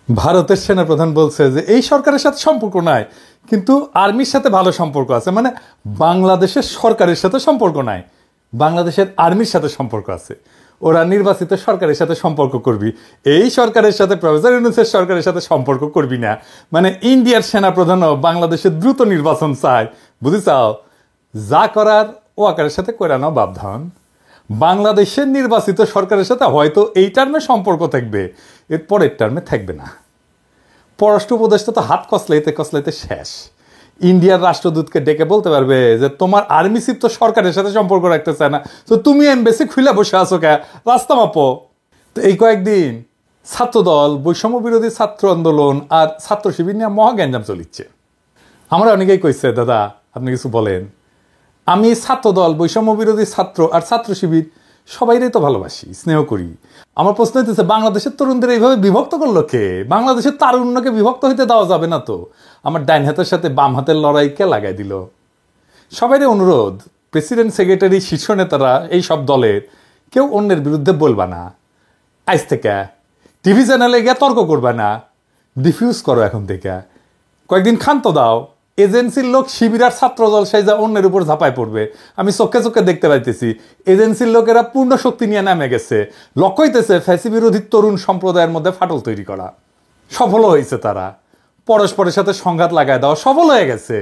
ভারতের সেনাপ্রধান বলছে যে এই সরকারের সাথে সম্পর্ক নাই, কিন্তু আর্মির সাথে ভালো সম্পর্ক আছে। মানে বাংলাদেশের সরকারের সাথে সম্পর্ক নাই, বাংলাদেশের আর্মির সাথে সম্পর্ক আছে। ওরা নির্বাচিত সরকারের সাথে সম্পর্ক করবি, এই সরকারের সাথে প্রফেসর ইউনূসের সরকারের সাথে সম্পর্ক করবি না। মানে ইন্ডিয়ার সেনাপ্রধানও বাংলাদেশের দ্রুত নির্বাচন চায়, বুঝেছাও? যা করার ও আকারের সাথে করে নাও বাপধান। বাংলাদেশের নির্বাচিত সরকারের সাথে হয়তো এই টার্মে সম্পর্ক থাকবে, এর পরের টার্মে থাকবে না। পররাষ্ট্র উপদেষ্টা তো হাত কসলাইতে কসলাইতে শেষ। ইন্ডিয়ার রাষ্ট্রদূতকে ডেকে বলতে পারবে যে তোমার আর্মি চিফ তো সরকারের সাথে সম্পর্ক রাখতে চায় না, তো তুমি এমবেসি খুলে বসে আছো কে, রাস্তা মাপো। তো এই কয়েকদিন ছাত্রদল, বৈষম্য বিরোধী ছাত্র আন্দোলন আর ছাত্র শিবির নিয়ে মহা গ্যাঞ্জাম চলিচ্ছে। আমরা অনেকেই কইছে দাদা আপনি কিছু বলেন। আমি ছাত্রদল, বৈষম্য বিরোধী ছাত্র আর ছাত্র শিবির সবাইরাই তো ভালোবাসি, স্নেহ করি। আমার প্রশ্ন হইতেছে বাংলাদেশের তরুণদের এইভাবে বিভক্ত করলো কে? বাংলাদেশের তারুণ্যকে বিভক্ত হইতে দেওয়া যাবে না তো। আমার ডাইন হাতের সাথে বাম হাতের লড়াই কে লাগাই দিল? সবাইরে অনুরোধ, প্রেসিডেন্ট, সেক্রেটারি, শীর্ষ নেতারা এই সব দলের কেউ অন্যের বিরুদ্ধে বলবা না। আজ থেকে টিভি চ্যানেলে গিয়ে তর্ক করবা না, ডিফিউজ করো এখন থেকে। কয়েকদিন ক্ষান্ত দাও। এজেন্সির লোক শিবির আর ছাত্রদল সাইজা অন্যের উপর ঝাঁপায় পড়বে, আমি চোখে চোখে দেখতে পাইতেছি। এজেন্সির লোকেরা পূর্ণ শক্তি নিয়ে নামে গেছে, লক্ষ্য হইতেছে ফ্যাসি বিরোধী তরুণ সম্প্রদায়ের মধ্যে ফাটল তৈরি করা। সফল হয়েছে তারা, পরস্পরের সাথে সংঘাত লাগায় দেওয়া সফল হয়ে গেছে।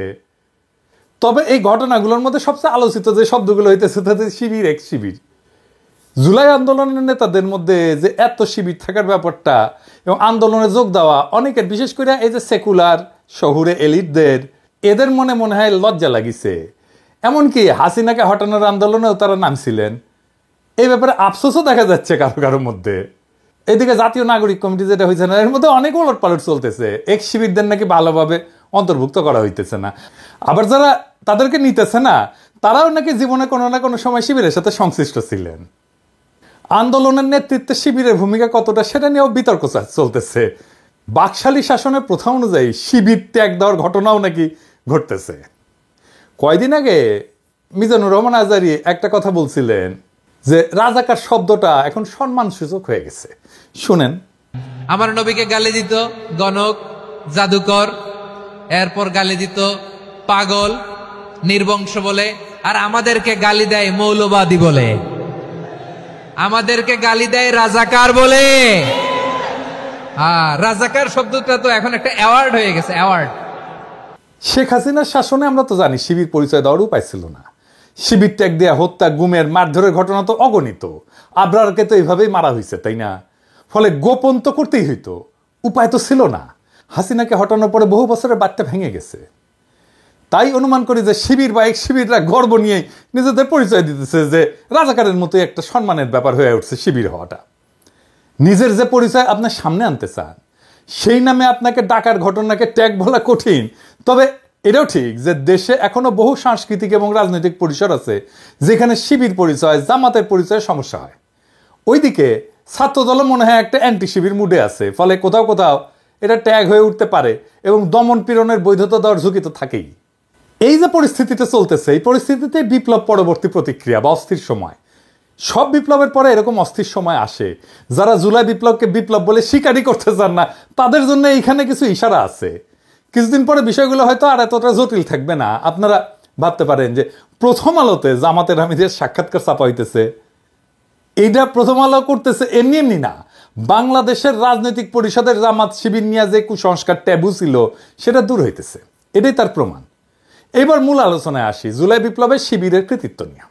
তবে এই ঘটনাগুলোর মধ্যে সবচেয়ে আলোচিত যে শব্দগুলো হইতেছে তাদের শিবির এক শিবির। জুলাই আন্দোলনের নেতাদের মধ্যে যে এত শিবির থাকার ব্যাপারটা এবং আন্দোলনে যোগ দেওয়া অনেকের, বিশেষ করে এই যে সেকুলার শহুরে এলিটদের, এদের মনে মনে হয় লজ্জা লাগিছে। এমনকি হাসিনাকে হটানোর আন্দোলনেও তারা নামছিলেন। এই ব্যাপারে আফসোসও দেখা যাচ্ছে কারো কারোর মধ্যে। এদিকে জাতীয় নাগরিক কমিটি যেটা হয়েছে না, এর মধ্যে অনেক ওলট পালট চলতেছে। এক শিবিরদের নাকি ভালোভাবে অন্তর্ভুক্ত করা হইতেছে না, আবার যারা তাদেরকে নিতেছে না তারাও নাকি জীবনে কোনো না কোনো সময় শিবিরের সাথে সংশ্লিষ্ট ছিলেন। আন্দোলনের নেতৃত্বে শিবিরের ভূমিকা কতটা সেটা নিয়েও বিতর্ক চলতেছে। বাকশালী শাসনের প্রথা অনুযায়ী শিবির ত্যাগ দেওয়ার ঘটনাও নাকি ঘটতেছে। কয়দিন আগে মিজানুর রহমান আজারি একটা কথা বলছিলেন যে রাজাকার শব্দটা এখন সম্মানসূচক হয়ে গেছে। শুনেন। আমার নবীকে গালি দিত গণক, জাদুকর, এরপর গালি দিত পাগল, নির্বংশ বলে, আর আমাদেরকে গালি দেয় মৌলবাদী বলে, আমাদেরকে গালি দেয় রাজাকার বলে। রাজাকার শব্দটা তো এখন একটা অ্যাওয়ার্ড হয়ে গেছে, অ্যাওয়ার্ড। শেখ হাসিনার শাসনে আমরা তো জানি শিবির পরিচয় দেওয়ার উপায় ছিল না। শিবির ত্যাগ দেয়া, হত্যা, গুমের, মারধরের ঘটনা তো অগণিত। আবরারকে তো এইভাবেই মারা হয়েছে, তাই না? ফলে গোপন তো করতেই হইতো, উপায় তো ছিল না। হাসিনাকে হটানোর পরে বহু বছরের বার্তা ভেঙে গেছে। তাই অনুমান করি যে শিবির বা এক শিবিররা গর্ব নিয়ে নিজেদের পরিচয় দিতেছে যে রাজাকারের মতো একটা সম্মানের ব্যাপার হয়ে উঠছে শিবির হওয়াটা। নিজের যে পরিচয় আপনার সামনে আনতে চান, সেই নামে আপনাকে ডাকার ঘটনাকে ট্যাগ বলা কঠিন। তবে এটাও ঠিক যে দেশে এখনো বহু সাংস্কৃতিক এবং রাজনৈতিক পরিসর আছে যেখানে শিবির পরিচয়, জামাতের পরিচয় সমস্যা হয়। ওইদিকে ছাত্রদল মনে হয় একটা অ্যান্টি শিবির মুডে আছে, ফলে কোথাও কোথাও এটা ট্যাগ হয়ে উঠতে পারে এবং দমন পীড়নের বৈধতা দেওয়ার ঝুঁকি তো থাকেই। এই যে পরিস্থিতিটা চলতেছে, এই পরিস্থিতিতে বিপ্লব পরবর্তী প্রতিক্রিয়া বা অস্থির সময়। সব বিপ্লবের পরে এরকম অস্থির সময় আসে। যারা জুলাই বিপ্লবকে বিপ্লব বলে স্বীকারই করতে চান না, তাদের জন্য এইখানে কিছু ইশারা আছে। কিছুদিন পরে বিষয়গুলো হয়তো আর এতটা জটিল থাকবে না। আপনারা ভাবতে পারেন যে প্রথম আলোতে জামাতের আমিরের সাক্ষাৎকার ছাপা হইতেছে, এইটা প্রথম আলো করতেছে এমনি এমনি না। বাংলাদেশের রাজনৈতিক পরিষদের জামাত শিবির নিয়ে যে কুসংস্কার ট্যাবু ছিল সেটা দূর হইতেছে, এটাই তার প্রমাণ। এবার মূল আলোচনায় আসি, জুলাই বিপ্লবের শিবিরের কৃতিত্ব নিয়ে।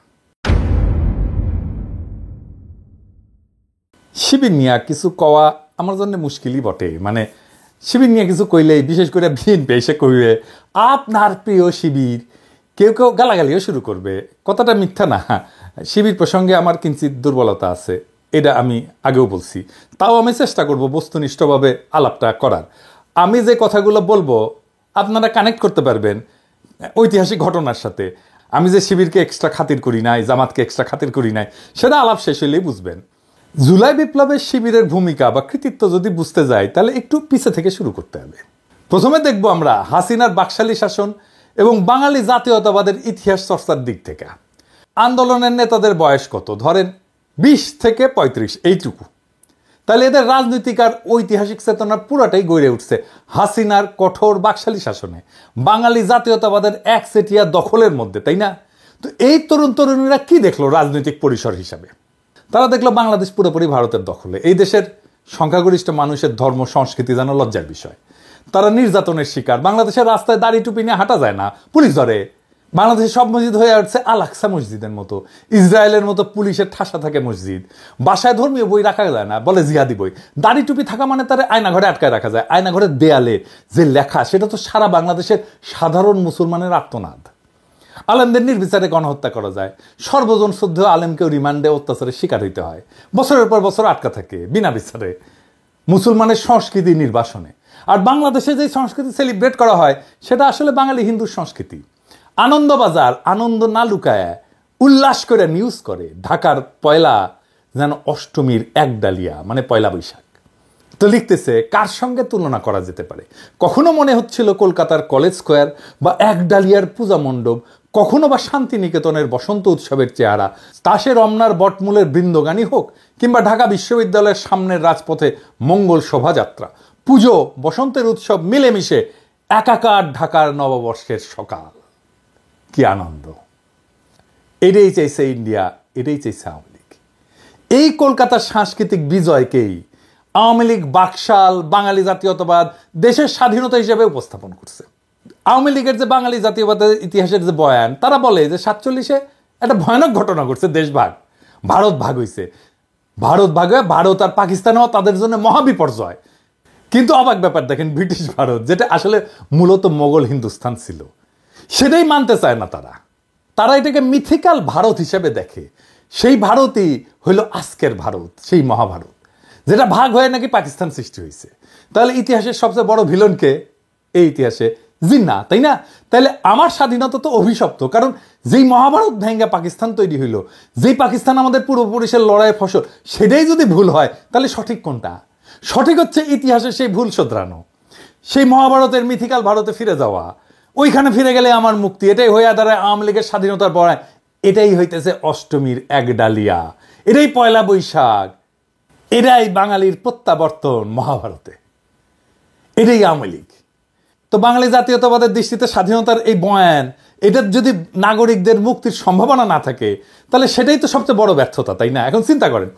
শিবির নিয়ে কিছু কওয়া আমার জন্য মুশকিলই বটে। মানে শিবির নিয়ে কিছু কইলেই, বিশেষ করে বিএনপি এসে কইবে আপনার প্রিয় শিবির, কেউ কেউ গালাগালিও শুরু করবে। কথাটা মিথ্যা না, শিবির প্রসঙ্গে আমার কিঞ্চিত দুর্বলতা আছে, এটা আমি আগেও বলছি। তাও আমি চেষ্টা করব বস্তুনিষ্ঠভাবে আলাপটা করার। আমি যে কথাগুলো বলবো আপনারা কানেক্ট করতে পারবেন ঐতিহাসিক ঘটনার সাথে। আমি যে শিবিরকে এক্সট্রা খাতির করি নাই, জামাতকে এক্সট্রা খাতির করি নাই, সেটা আলাপ শেষ হইলেই বুঝবেন। জুলাই বিপ্লবের শিবিরের ভূমিকা বা কৃতিত্ব যদি বুঝতে যাই তাহলে একটু পিছে থেকে শুরু করতে হবে। প্রথমে দেখবো আমরা হাসিনার বাকশালী শাসন এবং বাঙালি জাতীয়তাবাদের ইতিহাস চর্চার দিক থেকে। আন্দোলনের নেতাদের বয়স কত? ধরেন 20 থেকে 35, এইটুকু। তাহলে এদের রাজনৈতিক আর ঐতিহাসিক চেতনা পুরাটাই গড়ে উঠছে হাসিনার কঠোর বাকশালী শাসনে, বাঙালি জাতীয়তাবাদের একচেটিয়া দখলের মধ্যে, তাই না? তো এই তরুণ তরুণীরা কি দেখলো রাজনৈতিক পরিসর হিসাবে? তারা দেখলো বাংলাদেশ পুরোপুরি ভারতের দখলে। এই দেশের সংখ্যাগরিষ্ঠ মানুষের ধর্ম সংস্কৃতি যেন লজ্জার বিষয়। তারা নির্যাতনের শিকার। বাংলাদেশের রাস্তায় দাড়ি টুপি নিয়ে হাঁটা যায় না, পুলিশ ধরে। বাংলাদেশের সব মসজিদ হয়ে উঠছে আল আকসা মসজিদের মতো, ইসরায়েলের মতো পুলিশের ঠাসা থাকে মসজিদ। বাসায় ধর্মীয় বই রাখা যায় না, বলে জিহাদি বই। দাড়ি টুপি থাকা মানে তার আয়নাঘরে আটকায় রাখা যায়। আয়নাঘরের দেয়ালে যে লেখা, সেটা তো সারা বাংলাদেশের সাধারণ মুসলমানের আর্তনাদ। আলেমদের নির্বিচারে গণহত্যা করা যায়, সর্বজন শ্রদ্ধেয় আলেমকেও রিমান্ডে অত্যাচারের শিকার হইতে হয়, বছরের পর বছর আটকা থাকে বিনা বিচারে মুসলমানের সংস্কৃতি নির্বাসনে। আর বাংলাদেশে যে সংস্কৃতি সেলিব্রেট করা হয় সেটা আসলে বাঙালি হিন্দুর সংস্কৃতি। আনন্দবাজার আনন্দ না লুকায় উল্লাস করে নিউজ করে ঢাকার পয়লা যেন অষ্টমীর এক ডালিয়া, মানে পয়লা বৈশাখ। তো লিখতেছে কার সঙ্গে তুলনা করা যেতে পারে? কখনো মনে হচ্ছিল কলকাতার কলেজ স্কোয়ার বা এক ডালিয়ার পূজা মণ্ডপ, কখনো বা শান্তিনিকেতনের বসন্ত উৎসবের চেহারা, তাসে রমনার বটমূলের বৃন্দগানী হোক, কিংবা ঢাকা বিশ্ববিদ্যালয়ের সামনের রাজপথে মঙ্গল শোভাযাত্রা, পুজো বসন্তের উৎসব মিলেমিশে একাকার ঢাকার নববর্ষের সকাল। কি আনন্দ! এটাই চাইছে ইন্ডিয়া, এটাই চাইছে আওয়ামী লীগ। এই কলকাতার সাংস্কৃতিক বিজয়কেই আওয়ামী লীগ বাকশাল বাঙালি জাতীয়তাবাদ দেশের স্বাধীনতা হিসেবে উপস্থাপন করছে। আওয়ামী লীগের যে বাঙালি জাতীয়বাদের ইতিহাসের যে বয়ান, তারা বলে যে 47-এ একটা ভয়ানক ঘটনা ঘটছে, দেশ ভাগ, ভারত ভাগ হয়েছে। ভারত ভাগ হয়ে ভারত আর পাকিস্তানও তাদের জন্য মহাবিপর্যয়। কিন্তু অবাক ব্যাপার দেখেন, ব্রিটিশ ভারত, যেটা আসলে মূলত মোগল হিন্দুস্তান ছিল, সেটাই মানতে চায় না তারা। তারা এটাকে মিথিক্যাল ভারত হিসেবে দেখে। সেই ভারতই হইল আজকের ভারত, সেই মহাভারত, যেটা ভাগ হয়ে নাকি পাকিস্তান সৃষ্টি হয়েছে। তাহলে ইতিহাসের সবচেয়ে বড় ভিলনকে এই ইতিহাসে জিন্না, তাই না? তাহলে আমার স্বাধীনতা তো অভিশপ্ত, কারণ যেই মহাভারত ভেঙ্গা পাকিস্তান তৈরি হইল, যেই পাকিস্তান আমাদের পূর্বপুরুষের লড়াইয়ের ফসল, সেটাই যদি ভুল হয় তাহলে সঠিক কোনটা? সঠিক হচ্ছে ইতিহাসে সেই ভুল শোধরানো, সেই মহাভারতের মিথিক্যাল ভারতে ফিরে যাওয়া। ওইখানে ফিরে গেলে আমার মুক্তি। এটাই হইয়া দাঁড়ায় আওয়ামী লীগের স্বাধীনতার বড়ায়। এটাই হইতেছে অষ্টমীর এক ডালিয়া, এটাই পয়লা বৈশাখ, এটাই বাঙালির প্রত্যাবর্তন মহাভারতে, এটাই আওয়ামী লীগ। তো বাঙালি জাতীয়তাবাদের দৃষ্টিতে স্বাধীনতার এই বয়ান, এটার যদি নাগরিকদের মুক্তির সম্ভাবনা না থাকে, তাহলে সেটাই তো সবচেয়ে বড় ব্যর্থতা, তাই না? এখন চিন্তা করেন,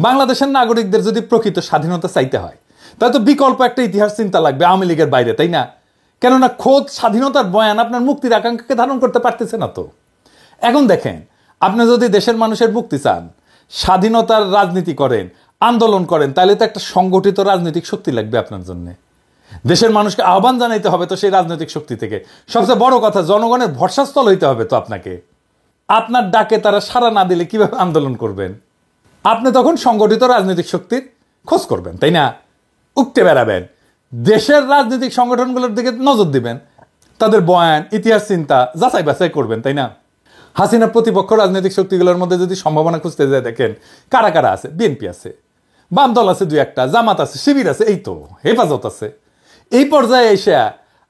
বাংলাদেশের নাগরিকদের যদি প্রকৃত স্বাধীনতা চাইতে হয়, তাহলে তো বিকল্প একটা ইতিহাস চিন্তা লাগবে আওয়ামী লীগের বাইরে, তাই না? কেননা খোদ স্বাধীনতার বয়ান আপনার মুক্তির আকাঙ্ক্ষাকে ধারণ করতে পারতেছে না। তো এখন দেখেন, আপনি যদি দেশের মানুষের মুক্তি চান, স্বাধীনতার রাজনীতি করেন, আন্দোলন করেন, তাহলে তো একটা সংগঠিত রাজনৈতিক শক্তি লাগবে আপনার জন্য। দেশের মানুষকে আহ্বান জানাইতে হবে তো সেই রাজনৈতিক শক্তি থেকে। সবচেয়ে বড় কথা, জনগণের ভরসাস্থল হইতে হবে তো আপনাকে। আপনার ডাকে তারা সাড়া না দিলে কিভাবে আন্দোলন করবেন? আপনি তখন সংগঠিত রাজনৈতিক শক্তির খোঁজ করবেন, তাই না? উঠতে বেড়াবেন, দেশের রাজনৈতিক সংগঠনগুলোর দিকে নজর দিবেন, তাদের বয়ান ইতিহাস চিন্তা যাচাই বাছাই করবেন, তাই না? হাসিনা প্রতিপক্ষ রাজনৈতিক শক্তিগুলোর মধ্যে যদি সম্ভাবনা খুঁজতে যায়, দেখেন কারা কারা আছে। বিএনপি আছে, বাম দল আছে, 2-1টা, জামাত আছে, শিবির আছে, এই তো হেফাজত আছে। এই পর্যায়ে এসে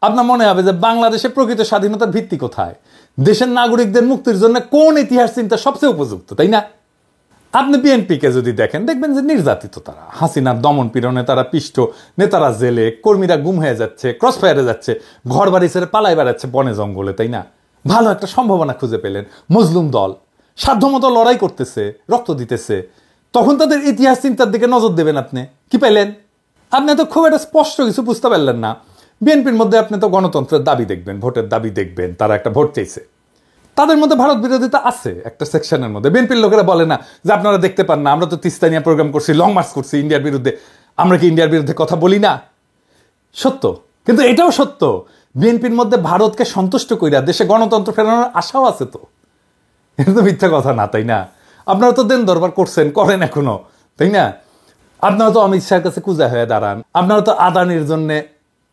আপনার মনে হবে যে বাংলাদেশে প্রকৃত স্বাধীনতার ভিত্তি কোথায়, দেশের নাগরিকদের মুক্তির জন্য কোন ইতিহাস চিন্তা সবচেয়ে উপযুক্ত, তাই না? আপনি বিএনপিকে যদি দেখেন, দেখবেন যে নির্যাতিত তারা, হাসিনার দমন পীড়নে তারা পিষ্ট, নেতারা জেলে, কর্মীরা গুম হয়ে যাচ্ছে, ক্রসফায়ারে যাচ্ছে, ঘর বাড়ি ছেড়ে পালাই বেড়াচ্ছে বনে জঙ্গলে, তাই না? ভালো একটা সম্ভাবনা খুঁজে পেলেন, মজলুম দল সাধ্যমতো লড়াই করতেছে, রক্ত দিতেছে, তখন তাদের ইতিহাস চিন্তার দিকে নজর দেবেন। আপনি কি পেলেন? আপনি তো খুব একটা স্পষ্ট কিছু বুঝতে পারলেন না। বিএনপির মধ্যে আপনি তো গণতন্ত্রের দাবি দেখবেন, ভোটের দাবি দেখবেন, তারা একটা ভোট চাইছে, তাদের মধ্যে ভারত বিরোধিতা আছে একটা সেকশনের মধ্যে। বিএনপির লোকেরা বলে না যে আপনারা দেখতে পান না, আমরা তো তিস্তা নিয়ে প্রোগ্রাম করছি, লং মার্চ করছি ইন্ডিয়ার বিরুদ্ধে, আমরা কি ইন্ডিয়ার বিরুদ্ধে কথা বলি না? সত্য, কিন্তু এটাও সত্য, বিএনপির মধ্যে ভারতকে সন্তুষ্ট কইরা দেশে গণতন্ত্র ফেরানোর আশাও আছে। তো এটা তো মিথ্যা কথা না, তাই না? আপনারা তো দেন দরবার করছেন, করেন এখনো, তাই না? আপনারা তো অমিত শাহের কাছে কুজা হয়ে দাঁড়ান, আপনারা তো আদানির জন্য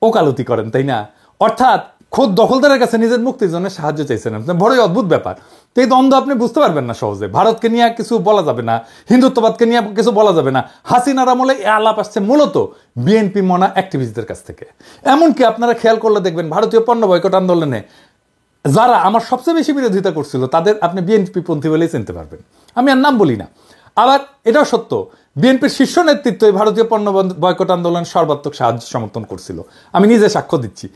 ওকালতি করেন, তাই না? অর্থাৎ খোদ দখলদারের কাছে নিজের মুক্তির জন্য সাহায্য চাইছেন। বড়ই অদ্ভুত ব্যাপার। তো এই দ্বন্দ্ব আপনি বুঝতে পারবেন না সহজে। ভারতকে নিয়ে কিছু বলা যাবে না, হিন্দুত্ববাদকে নিয়ে কিছু বলা যাবে না। হাসিনার আমলে এই আলাপ আসছে মূলত বিএনপি মনা অ্যাক্টিভিস্টদের কাছ থেকে। এমনকি আপনারা খেয়াল করলে দেখবেন, ভারতীয় পণ্য বয়কট আন্দোলনে যারা আমার সবচেয়ে বেশি বিরোধিতা করছিল, তাদের আপনি বিএনপি পন্থী বলেই চিনতে পারবেন। আমি আর নাম বলি না। আবার এটাও সত্য বিএনপির শীর্ষ নেতৃত্ব এই ভারতীয় পণ্য বয়কট আন্দোলন সর্বাত্মক সাহায্য সমর্থন করছিল। আমি নিজে সাক্ষ্য দিচ্ছি।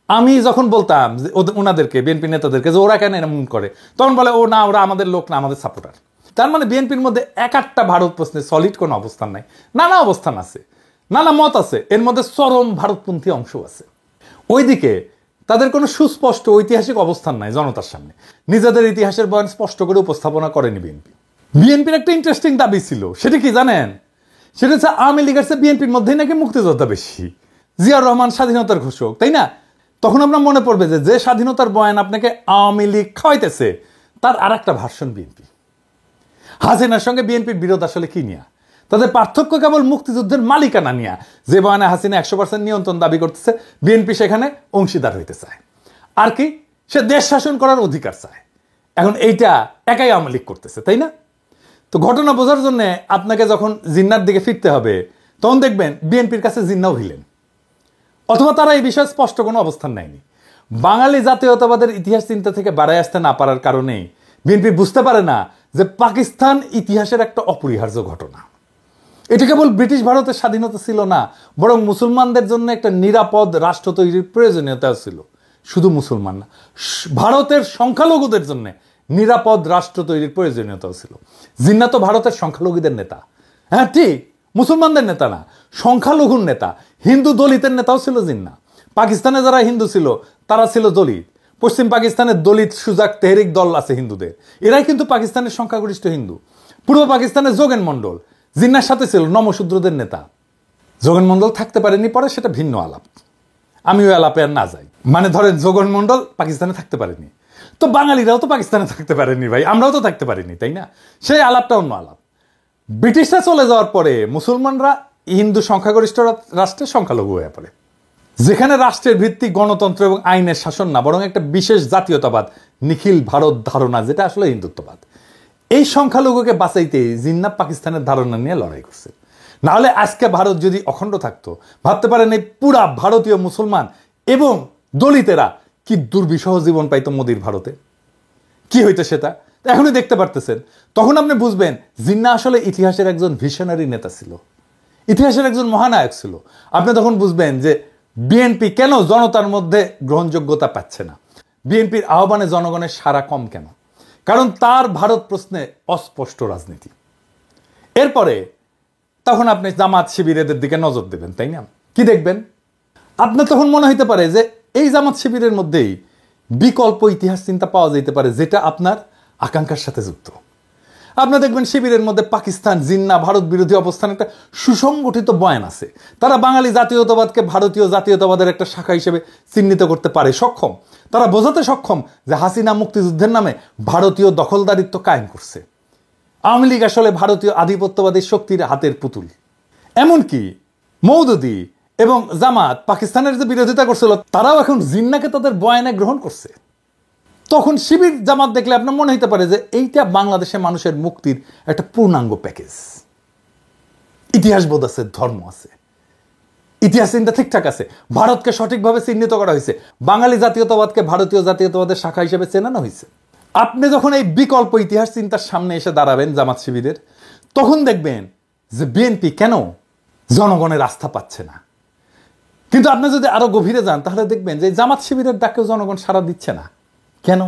আমি যখন বলতাম যে ওনাদেরকে, বিএনপি নেতাদেরকে, যে ওরা কেন এরকম করে, তখন বলে ও না, ওরা আমাদের লোক না, আমাদের সাপোর্টার। তার মানে বিএনপির মধ্যে এক একটা ভারত প্রশ্নে সলিড কোনো অবস্থান নাই, নানা অবস্থান আছে, নানা মত আছে, এর মধ্যে চরম ভারতপন্থী অংশ আছে। ওইদিকে তাদের কোনো সুস্পষ্ট ঐতিহাসিক অবস্থান নাই জনতার সামনে, নিজেদের ইতিহাসের বয়ান স্পষ্ট করে উপস্থাপনা করেনি বিএনপি। বিএনপির একটা ইন্টারেস্টিং দাবি ছিল, সেটা কি জানেন? সেটা হচ্ছে আওয়ামী লীগের চেয়ে বিএনপির মধ্যেই নাকি মুক্তিযোদ্ধা বেশি। জিয়াউর রহমান স্বাধীনতার ঘোষক, তাই না? তখন আমরা মনে পড়বে যে স্বাধীনতার বয়ান আপনাকে আওয়ামী লীগ খাওয়াইতেছে, তার আর একটা ভার্সন বিএনপি। হাসিনার সঙ্গে বিএনপির বিরোধ আসলে কি নিয়ে? তাদের পার্থক্য কেবল মুক্তিযুদ্ধের মালিকানা নিয়ে। যে বয়ানে হাসিনা 100% নিয়ন্ত্রণ দাবি করতেছে, বিএনপি সেখানে অংশীদার হইতে চায়। আর কি, সে দেশ শাসন করার অধিকার চায়। এখন এইটা একাই আওয়ামী লীগ করতেছে, তাই না? তো ঘটনা বোঝার জন্য আপনাকে যখন জিন্নার দিকে ফিরতে হবে, তখন দেখবেন বিএনপির কাছে জিন্নাও ভিলেন, অথবা তারা এই বিষয়ে স্পষ্ট কোনো অবস্থান নেয়নি। বাঙালি জাতীয়তাবাদের ইতিহাস চিন্তা থেকে বাড়ায় আসতে না পারার কারণে বিএনপি বুঝতে পারে না যে পাকিস্তান ইতিহাসের একটা অপরিহার্য ঘটনা। এটা কেবল ব্রিটিশ ভারতের স্বাধীনতা ছিল না, বরং মুসলমানদের জন্য একটা নিরাপদ রাষ্ট্র তৈরির প্রয়োজনীয়তা ছিল। শুধু মুসলমান না, ভারতের সংখ্যালঘুদের জন্য নিরাপদ রাষ্ট্র তৈরির প্রয়োজনীয়তাও ছিল। জিন্না তো ভারতের সংখ্যালঘুদের নেতা, হ্যাঁ ঠিক, মুসলমানদের নেতা না, সংখ্যালঘুর নেতা, হিন্দু দলিতের নেতাও ছিল জিন্না। পাকিস্তানে যারা হিন্দু ছিল তারা ছিল দলিত। পশ্চিম পাকিস্তানের দলিত সুজাক তেহরিক দল আছে হিন্দুদের, এরাই কিন্তু পাকিস্তানের সংখ্যাগরিষ্ঠ হিন্দু। পূর্ব পাকিস্তানের যোগেন মণ্ডল জিন্নার সাথে ছিল নমশূদ্রদের নেতা। যোগেন মণ্ডল থাকতে পারেনি পরে, সেটা ভিন্ন আলাপ, আমি ওই আলাপে আর না যাই। মানে ধরেন যোগেন মণ্ডল পাকিস্তানে থাকতে পারেনি, তো বাঙালিরাও তো পাকিস্তানে থাকতে পারেনি ভাই, আমরাও তো থাকতে পারিনি, তাই না? সেই আলাপটা অন্য আলাপ। ব্রিটিশরা চলে যাওয়ার পরে মুসলমানরা হিন্দু সংখ্যাগরিষ্ঠ রাষ্ট্রের সংখ্যালঘু হয়ে পড়ে, যেখানে রাষ্ট্রের ভিত্তি গণতন্ত্র এবং আইনের শাসন না, বরং একটা বিশেষ জাতীয়তাবাদ, নিখিল ভারত ধারণা, যেটা আসলে হিন্দুত্ববাদ। এই সংখ্যালঘুকে বাঁচাইতে জিন্না পাকিস্তানের ধারণা নিয়ে লড়াই করছে। নাহলে আজকে ভারত যদি অখণ্ড থাকতো, ভাবতে পারেন এই পুরা ভারতীয় মুসলমান এবং দলিতেরা কি দুর্বিষহ জীবন পাইতো মোদির ভারতে, কি হইতো সেটা এখনই দেখতে পারতেছেন। তখন আপনি বুঝবেন জিন্না আসলে ইতিহাসের একজন ভিশনারি নেতা ছিল, ইতিহাসের একজন মহানায়ক ছিল। আপনি তখন বুঝবেন যে বিএনপি কেন জনতার মধ্যে গ্রহণযোগ্যতা পাচ্ছে না, বিএনপির আহ্বানে জনগণের সাড়া কম কেন, কারণ তার ভারত প্রশ্নে অস্পষ্ট রাজনীতি। এরপরে তখন আপনি জামাত শিবিরের দিকে নজর দেবেন, তাই না? কি দেখবেন? আপনার তখন মনে হইতে পারে যে এই জামাত শিবিরের মধ্যেই বিকল্প ইতিহাস চিন্তা পাওয়া যেতে পারে, যেটা আপনার আকাঙ্ক্ষার সাথে যুক্ত। আপনারা দেখবেন শিবিরের মধ্যে পাকিস্তান, জিন্না, ভারত বিরোধী অবস্থান একটা সুসংগঠিত বয়ান আছে। তারা বাঙালি জাতীয়তাবাদকে ভারতীয় জাতীয়তাবাদের একটা শাখা হিসেবে চিহ্নিত করতে পারে সক্ষম। তারা বোঝাতে সক্ষম যে হাসিনা মুক্তিযুদ্ধের নামে ভারতীয় দখলদারিত্ব কায়েম করছে। আওয়ামী লীগ আসলে ভারতীয় আধিপত্যবাদী শক্তির হাতের পুতুল। এমনকি মওদুদি এবং জামাত পাকিস্তানের যে বিরোধিতা করছিল, তারাও এখন জিন্নাকে তাদের বয়ানে গ্রহণ করছে। তখন শিবির জামাত দেখলে আপনার মনে হতে পারে যে এইটা বাংলাদেশের মানুষের মুক্তির একটা পূর্ণাঙ্গ প্যাকেজ। ইতিহাস বোধ আছে, ধর্ম আছে, ইতিহাস চিন্তা ঠিকঠাক আছে, ভারতকে সঠিকভাবে চিহ্নিত করা হয়েছে, বাঙালি জাতীয়তাবাদকে ভারতীয় জাতীয়তাবাদের শাখা হিসেবে চেনানো হয়েছে। আপনি যখন এই বিকল্প ইতিহাস চিন্তার সামনে এসে দাঁড়াবেন জামাত শিবিরের, তখন দেখবেন যে বিএনপি কেন জনগণের আস্থা পাচ্ছে না। কিন্তু আপনি যদি আরো গভীরে যান তাহলে দেখবেন যে জামাত শিবিরের ডাকেও জনগণ সাড়া দিচ্ছে না। কেন?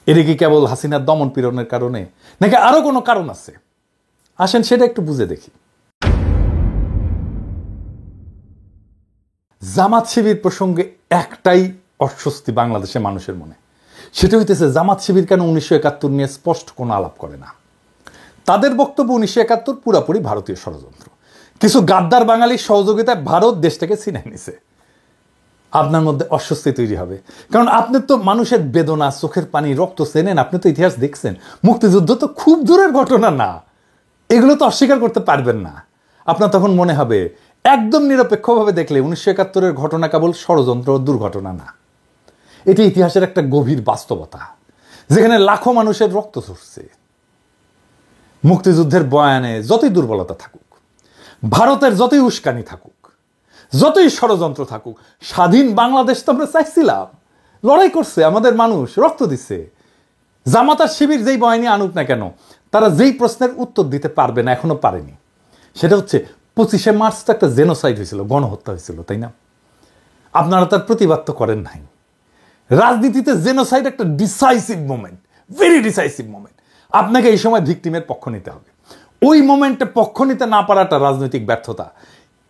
এর কি কেবল হাসিনার দমন পীড়নের কারণে, নাকি আরো কোনো কারণ আছে? আসেন সেটা একটু বুঝে দেখি। জামাত শিবির প্রসঙ্গে একটাই অস্বস্তি বাংলাদেশের মানুষের মনে, সেটা হইতেছে জামাত শিবির কেন 1971 নিয়ে স্পষ্ট কোনো আলাপ করে না। তাদের বক্তব্য 1971 পুরাপুরি ভারতীয় ষড়যন্ত্র, কিছু গাদ্দার বাঙালির সহযোগিতায় ভারত দেশটাকে ছিনাই নিছে। আপনার মধ্যে অস্বস্তি তৈরি হবে, কারণ আপনি তো মানুষের বেদনা, চোখের পানি, রক্ত চেনেন, আপনি তো ইতিহাস দেখছেন। মুক্তিযুদ্ধ তো খুব দূরের ঘটনা না, এগুলো তো অস্বীকার করতে পারবেন না। আপনার তখন মনে হবে একদম নিরপেক্ষভাবে দেখলে 1971-এর ঘটনা কেবল ষড়যন্ত্র ও দুর্ঘটনা না, এটি ইতিহাসের একটা গভীর বাস্তবতা, যেখানে লাখো মানুষের রক্ত ঝরছে। মুক্তিযুদ্ধের বয়ানে যতই দুর্বলতা থাকুক, ভারতের যতই উস্কানি থাকুক, যতই ষড়যন্ত্র থাকুক, স্বাধীন বাংলাদেশ তো আমরা চাইছিলাম, লড়াই করছে আমাদের মানুষ, রক্ত দিচ্ছে। জামাত আর শিবির যেই বয়ানি আনুক না কেন, তারা যেই প্রশ্নের উত্তর দিতে পারবে না, এখনো পারেনি, সেটা হচ্ছে 25শে মার্চ তো একটা জেনোসাইড হয়েছিল, গণহত্যা হয়েছিল, তাই না? আপনারা তার প্রতিবাদ তো করেন নাই। রাজনীতিতে জেনোসাইড একটা decisive moment, very decisive moment. আপনাকে এই সময় ভিকটিমের পক্ষ নিতে হবে। ওই মোমেন্টে পক্ষ নিতে না পারাটা রাজনৈতিক ব্যর্থতা।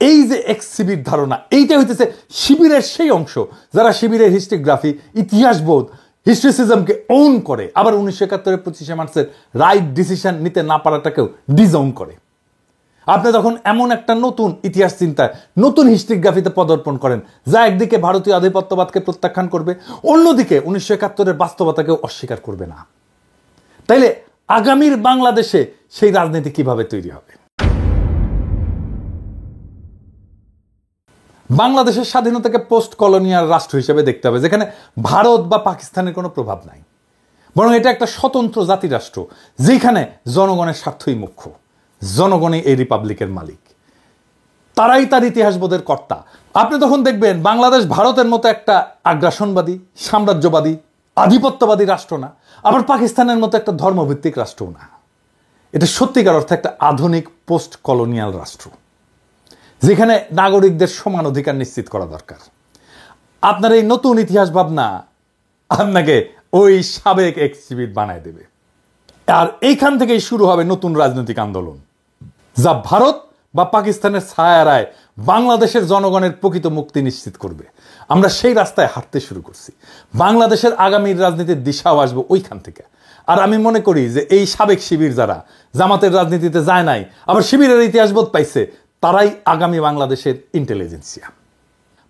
এই যে এক্স শিবির ধারণা, এইটা হইতেছে শিবিরের সেই অংশ যারা শিবিরের হিস্ট্রিগ্রাফি, ইতিহাসবোধ, হিস্ট্রিসিজমকে ওন করে, আবার 1971 25শে মার্চের রাইট ডিসিশন নিতে না পারাটাকেও ডিজওন করে। আপনি যখন এমন একটা নতুন ইতিহাস চিন্তায়, নতুন হিস্ট্রিগ্রাফিতে পদার্পণ করেন যা একদিকে ভারতীয় আধিপত্যবাদকে প্রত্যাখ্যান করবে, অন্যদিকে 1971-এর বাস্তবতাকেও অস্বীকার করবে না, তাইলে আগামীর বাংলাদেশে সেই রাজনীতি কিভাবে তৈরি হবে? বাংলাদেশের স্বাধীনতাকে পোস্ট কলোনিয়াল রাষ্ট্র হিসেবে দেখতে হবে, যেখানে ভারত বা পাকিস্তানের কোনো প্রভাব নাই, বরং এটা একটা স্বতন্ত্র জাতি রাষ্ট্র যেখানে জনগণের স্বার্থই মুখ্য, জনগণই এই রিপাবলিকের মালিক, তারাই তার ইতিহাসবোধের কর্তা। আপনি তখন দেখবেন বাংলাদেশ ভারতের মতো একটা আগ্রাসনবাদী, সাম্রাজ্যবাদী, আধিপত্যবাদী রাষ্ট্র না, আবার পাকিস্তানের মতো একটা ধর্মভিত্তিক রাষ্ট্রও না। এটা সত্যিকার অর্থে একটা আধুনিক পোস্ট কলোনিয়াল রাষ্ট্র যেখানে নাগরিকদের সমান অধিকার নিশ্চিত করা দরকার। আপনার এই নতুন ইতিহাস ভাবনা আপনাকে ওই সাবেক এক্সিবিট বানায় দেবে, আর এইখান থেকেই শুরু হবে নতুন রাজনৈতিক আন্দোলন যা ভারত বা পাকিস্তানের ছায়ারায় বাংলাদেশের জনগণের প্রকৃত মুক্তি নিশ্চিত করবে। আমরা সেই রাস্তায় হাঁটতে শুরু করছি। বাংলাদেশের আগামীর রাজনীতির দিশাও আসবে ওইখান থেকে। আর আমি মনে করি যে এই সাবেক শিবির যারা জামাতের রাজনীতিতে যায় নাই, আবার শিবিরের ইতিহাসবোধ পাইছে, তারাই আগামী বাংলাদেশের ইন্টেলিজেন্সিয়া।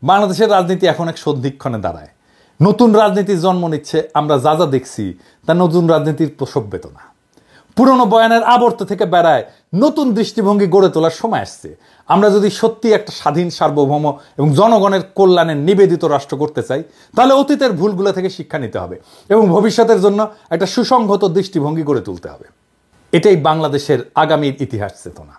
বাংলাদেশের রাজনীতি এখন এক সন্ধিক্ষণে দাঁড়ায়। নতুন রাজনীতির জন্ম নিচ্ছে। আমরা যা যা দেখছি তা নতুন রাজনীতির প্রসব বেদনা। পুরনো বয়ানের আবর্ত থেকে বেড়ায় নতুন দৃষ্টিভঙ্গি গড়ে তোলার সময় আসছে। আমরা যদি সত্যি একটা স্বাধীন, সার্বভৌম এবং জনগণের কল্যাণে নিবেদিত রাষ্ট্র করতে চাই, তাহলে অতীতের ভুলগুলো থেকে শিক্ষা নিতে হবে এবং ভবিষ্যতের জন্য একটা সুসংহত দৃষ্টিভঙ্গি গড়ে তুলতে হবে। এটাই বাংলাদেশের আগামীর ইতিহাস চেতনা।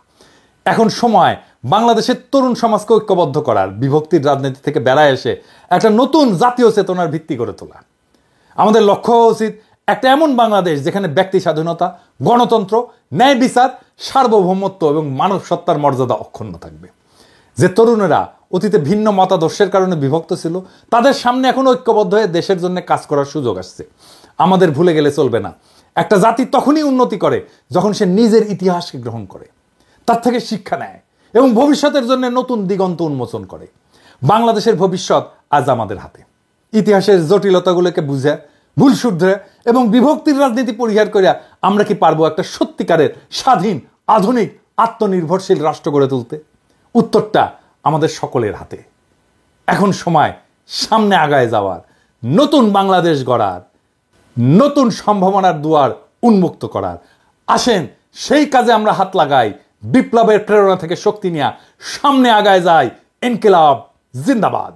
এখন সময় বাংলাদেশের তরুণ সমাজকে ঐক্যবদ্ধ করার, বিভক্তির রাজনীতি থেকে বেড়ায় এসে একটা নতুন জাতীয় চেতনার ভিত্তি গড়ে তোলা। আমাদের লক্ষ্য হওয়া উচিত একটা এমন বাংলাদেশ যেখানে ব্যক্তি স্বাধীনতা, গণতন্ত্র, ন্যায় বিচার, সার্বভৌমত্ব এবং মানব সত্তার মর্যাদা অক্ষুণ্ণ থাকবে। যে তরুণেরা অতীতে ভিন্ন মতাদর্শের কারণে বিভক্ত ছিল, তাদের সামনে এখন ঐক্যবদ্ধ হয়ে দেশের জন্য কাজ করার সুযোগ আসছে। আমাদের ভুলে গেলে চলবে না। একটা জাতি তখনই উন্নতি করে যখন সে নিজের ইতিহাসকে গ্রহণ করে, তার থেকে শিক্ষা নেয় এবং ভবিষ্যতের জন্য নতুন দিগন্ত উন্মোচন করে। বাংলাদেশের ভবিষ্যৎ আজ আমাদের হাতে। ইতিহাসের জটিলতাগুলোকে বুঝে, ভুল শুধরে এবং বিভক্তির রাজনীতি পরিহার করে আমরা কি পারবো একটা সত্যিকারের স্বাধীন, আধুনিক, আত্মনির্ভরশীল রাষ্ট্র গড়ে তুলতে? উত্তরটা আমাদের সকলের হাতে। এখন সময় সামনে আগায় যাওয়ার, নতুন বাংলাদেশ গড়ার, নতুন সম্ভাবনার দুয়ার উন্মুক্ত করার। আসেন সেই কাজে আমরা হাত লাগাই। বিপ্লবের প্রেরণা থেকে শক্তি নিয়ে সামনে আগায় যায়। ইনকিলাব জিন্দাবাদ।